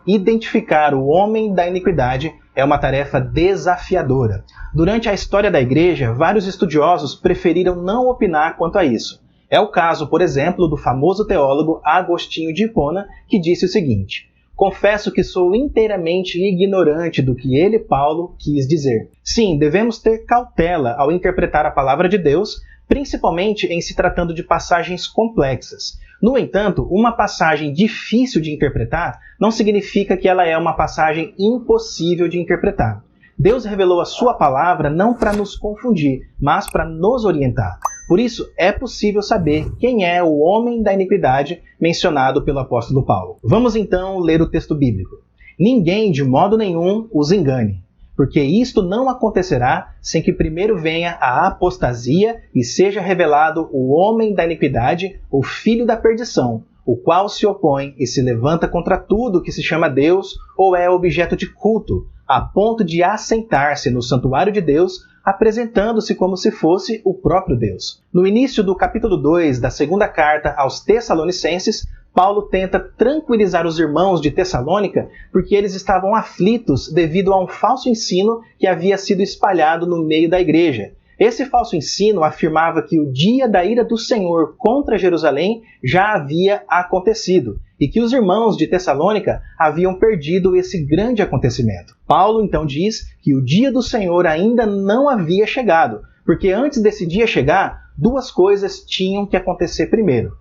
Identificar o homem da iniquidade é uma tarefa desafiadora. Durante a história da Igreja, vários estudiosos preferiram não opinar quanto a isso. É o caso, por exemplo, do famoso teólogo Agostinho de Hipona, que disse o seguinte: "Confesso que sou inteiramente ignorante do que ele, Paulo, quis dizer." Sim, devemos ter cautela ao interpretar a palavra de Deus, principalmente em se tratando de passagens complexas. No entanto, uma passagem difícil de interpretar não significa que ela é uma passagem impossível de interpretar. Deus revelou a sua palavra não para nos confundir, mas para nos orientar. Por isso, é possível saber quem é o homem da iniquidade mencionado pelo apóstolo Paulo. Vamos então ler o texto bíblico. "Ninguém de modo nenhum os engane, porque isto não acontecerá sem que primeiro venha a apostasia e seja revelado o homem da iniquidade, o filho da perdição, o qual se opõe e se levanta contra tudo que se chama Deus ou é objeto de culto, a ponto de assentar-se no santuário de Deus, apresentando-se como se fosse o próprio Deus." No início do capítulo 2 da segunda carta aos Tessalonicenses, Paulo tenta tranquilizar os irmãos de Tessalônica porque eles estavam aflitos devido a um falso ensino que havia sido espalhado no meio da igreja. Esse falso ensino afirmava que o dia da ira do Senhor contra Jerusalém já havia acontecido e que os irmãos de Tessalônica haviam perdido esse grande acontecimento. Paulo então diz que o dia do Senhor ainda não havia chegado, porque antes desse dia chegar, duas coisas tinham que acontecer primeiro.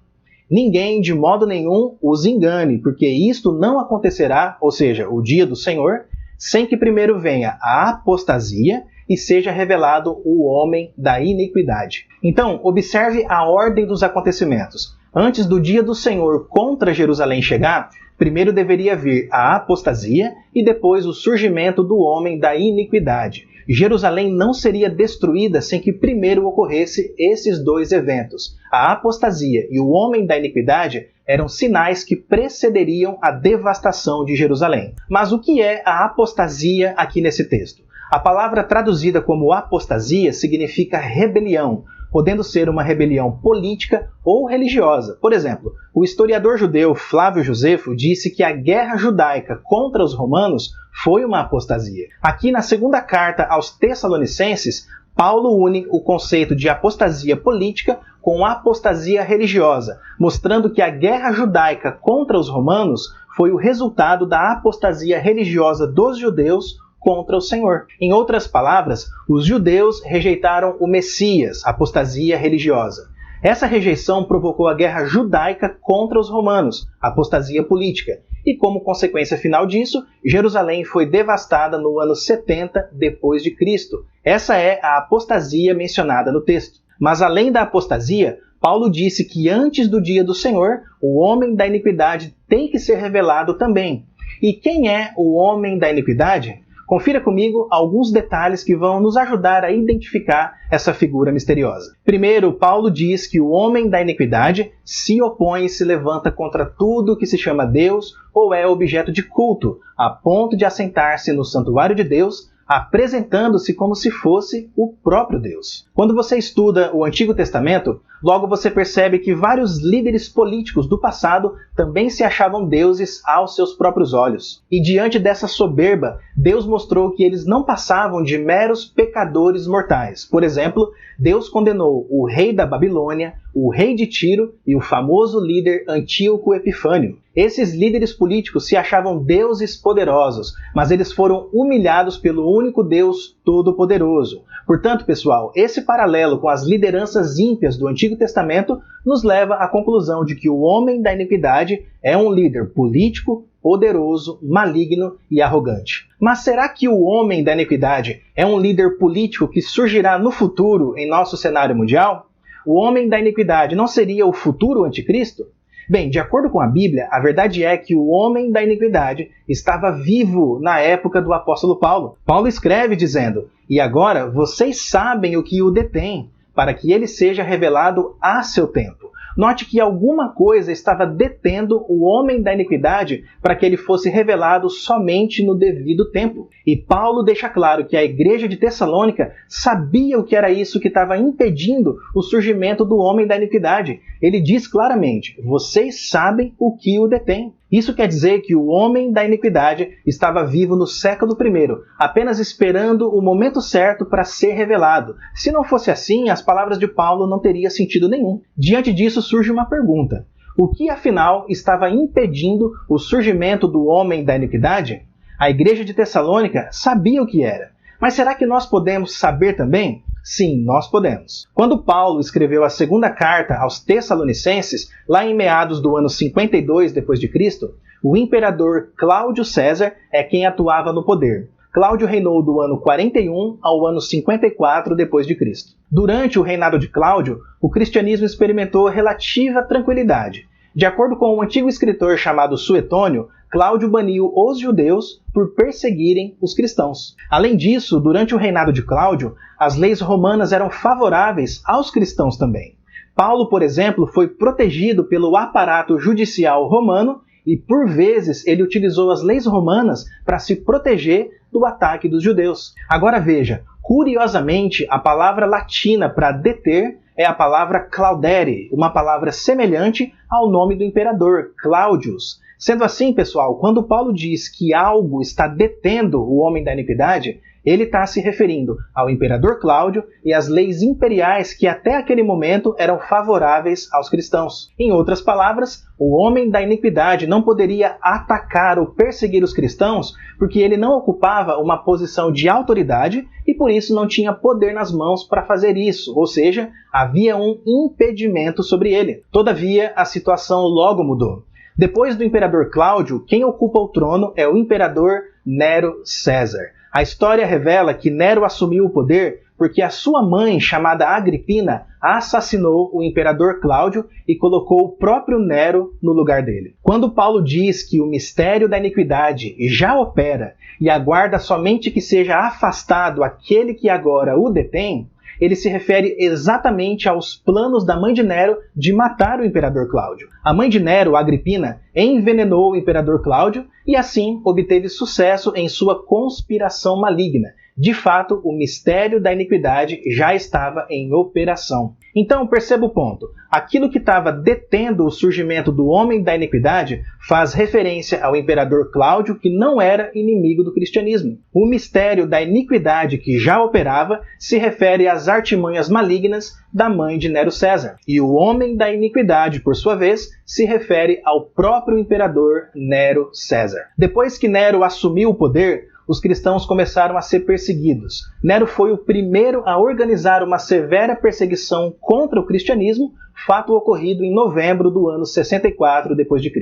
"Ninguém de modo nenhum os engane, porque isto não acontecerá," ou seja, o dia do Senhor, "sem que primeiro venha a apostasia e seja revelado o homem da iniquidade." Então, observe a ordem dos acontecimentos. Antes do dia do Senhor contra Jerusalém chegar, primeiro deveria vir a apostasia e depois o surgimento do homem da iniquidade. Jerusalém não seria destruída sem que primeiro ocorresse esses dois eventos. A apostasia e o homem da iniquidade eram sinais que precederiam a devastação de Jerusalém. Mas o que é a apostasia aqui nesse texto? A palavra traduzida como apostasia significa rebelião, podendo ser uma rebelião política ou religiosa. Por exemplo, o historiador judeu Flávio Josefo disse que a guerra judaica contra os romanos foi uma apostasia. Aqui na segunda carta aos Tessalonicenses, Paulo une o conceito de apostasia política com apostasia religiosa, mostrando que a guerra judaica contra os romanos foi o resultado da apostasia religiosa dos judeus contra o Senhor. Em outras palavras, os judeus rejeitaram o Messias, apostasia religiosa. Essa rejeição provocou a guerra judaica contra os romanos, apostasia política. E como consequência final disso, Jerusalém foi devastada no ano 70 depois de Cristo. Essa é a apostasia mencionada no texto. Mas além da apostasia, Paulo disse que antes do dia do Senhor, o homem da iniquidade tem que ser revelado também. E quem é o homem da iniquidade? Confira comigo alguns detalhes que vão nos ajudar a identificar essa figura misteriosa. Primeiro, Paulo diz que o homem da iniquidade se opõe e se levanta contra tudo que se chama Deus ou é objeto de culto, a ponto de assentar-se no santuário de Deus, apresentando-se como se fosse o próprio Deus. Quando você estuda o Antigo Testamento, logo você percebe que vários líderes políticos do passado também se achavam deuses aos seus próprios olhos. E diante dessa soberba, Deus mostrou que eles não passavam de meros pecadores mortais. Por exemplo, Deus condenou o rei da Babilônia, o rei de Tiro e o famoso líder Antíoco Epifânio. Esses líderes políticos se achavam deuses poderosos, mas eles foram humilhados pelo único Deus Todo-Poderoso. Portanto, pessoal, esse paralelo com as lideranças ímpias do Antigo Testamento nos leva à conclusão de que o homem da iniquidade é um líder político, poderoso, maligno e arrogante. Mas será que o homem da iniquidade é um líder político que surgirá no futuro em nosso cenário mundial? O homem da iniquidade não seria o futuro anticristo? Bem, de acordo com a Bíblia, a verdade é que o homem da iniquidade estava vivo na época do apóstolo Paulo. Paulo escreve dizendo: "E agora vocês sabem o que o detém, para que ele seja revelado a seu tempo." Note que alguma coisa estava detendo o homem da iniquidade para que ele fosse revelado somente no devido tempo. E Paulo deixa claro que a igreja de Tessalônica sabia o que era isso que estava impedindo o surgimento do homem da iniquidade. Ele diz claramente: vocês sabem o que o detém. Isso quer dizer que o homem da iniquidade estava vivo no século I, apenas esperando o momento certo para ser revelado. Se não fosse assim, as palavras de Paulo não teriam sentido nenhum. Diante disso surge uma pergunta: o que afinal estava impedindo o surgimento do homem da iniquidade? A igreja de Tessalônica sabia o que era. Mas será que nós podemos saber também? Sim, nós podemos. Quando Paulo escreveu a segunda carta aos Tessalonicenses, lá em meados do ano 52 d.C., o imperador Cláudio César é quem atuava no poder. Cláudio reinou do ano 41 ao ano 54 d.C. Durante o reinado de Cláudio, o cristianismo experimentou relativa tranquilidade. De acordo com um antigo escritor chamado Suetônio, Cláudio baniu os judeus por perseguirem os cristãos. Além disso, durante o reinado de Cláudio, as leis romanas eram favoráveis aos cristãos também. Paulo, por exemplo, foi protegido pelo aparato judicial romano e, por vezes, ele utilizou as leis romanas para se proteger do ataque dos judeus. Agora veja, curiosamente, a palavra latina para deter é a palavra claudere, uma palavra semelhante ao nome do imperador, Claudius. Sendo assim, pessoal, quando Paulo diz que algo está detendo o homem da iniquidade, ele está se referindo ao imperador Cláudio e às leis imperiais que até aquele momento eram favoráveis aos cristãos. Em outras palavras, o homem da iniquidade não poderia atacar ou perseguir os cristãos porque ele não ocupava uma posição de autoridade e por isso não tinha poder nas mãos para fazer isso, ou seja, havia um impedimento sobre ele. Todavia, a situação logo mudou. Depois do imperador Cláudio, quem ocupa o trono é o imperador Nero César. A história revela que Nero assumiu o poder porque a sua mãe, chamada Agripina, assassinou o imperador Cláudio e colocou o próprio Nero no lugar dele. Quando Paulo diz que o mistério da iniquidade já opera e aguarda somente que seja afastado aquele que agora o detém, ele se refere exatamente aos planos da mãe de Nero de matar o imperador Cláudio. A mãe de Nero, Agripina, envenenou o imperador Cláudio e assim obteve sucesso em sua conspiração maligna. De fato, o mistério da iniquidade já estava em operação. Então, perceba o ponto. Aquilo que estava detendo o surgimento do homem da iniquidade faz referência ao imperador Cláudio, que não era inimigo do cristianismo. O mistério da iniquidade que já operava se refere às artimanhas malignas da mãe de Nero César. E o homem da iniquidade, por sua vez, se refere ao próprio imperador Nero César. Depois que Nero assumiu o poder, os cristãos começaram a ser perseguidos. Nero foi o primeiro a organizar uma severa perseguição contra o cristianismo, fato ocorrido em novembro do ano 64 d.C.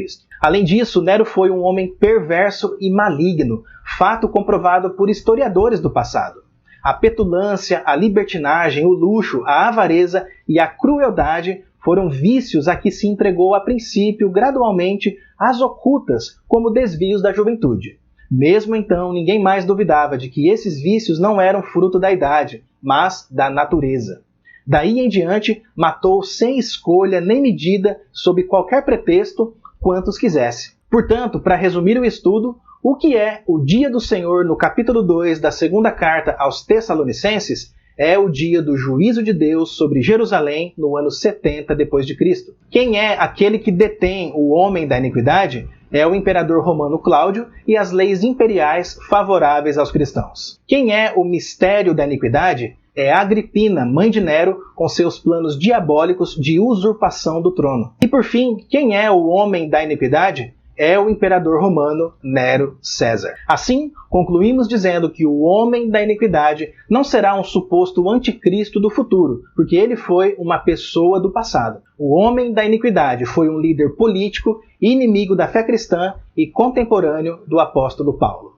Além disso, Nero foi um homem perverso e maligno, fato comprovado por historiadores do passado. A petulância, a libertinagem, o luxo, a avareza e a crueldade foram vícios a que se entregou a princípio, gradualmente, às ocultas, como desvios da juventude. Mesmo então, ninguém mais duvidava de que esses vícios não eram fruto da idade, mas da natureza. Daí em diante, matou sem escolha nem medida, sob qualquer pretexto, quantos quisesse. Portanto, para resumir o estudo, o que é o dia do Senhor no capítulo 2 da segunda carta aos Tessalonicenses é o dia do juízo de Deus sobre Jerusalém no ano 70 d.C. Quem é aquele que detém o homem da iniquidade? É o imperador romano Cláudio e as leis imperiais favoráveis aos cristãos. Quem é o mistério da iniquidade? É Agripina, mãe de Nero, com seus planos diabólicos de usurpação do trono. E por fim, quem é o homem da iniquidade? É o imperador romano Nero César. Assim, concluímos dizendo que o homem da iniquidade não será um suposto anticristo do futuro, porque ele foi uma pessoa do passado. O homem da iniquidade foi um líder político, inimigo da fé cristã e contemporâneo do apóstolo Paulo.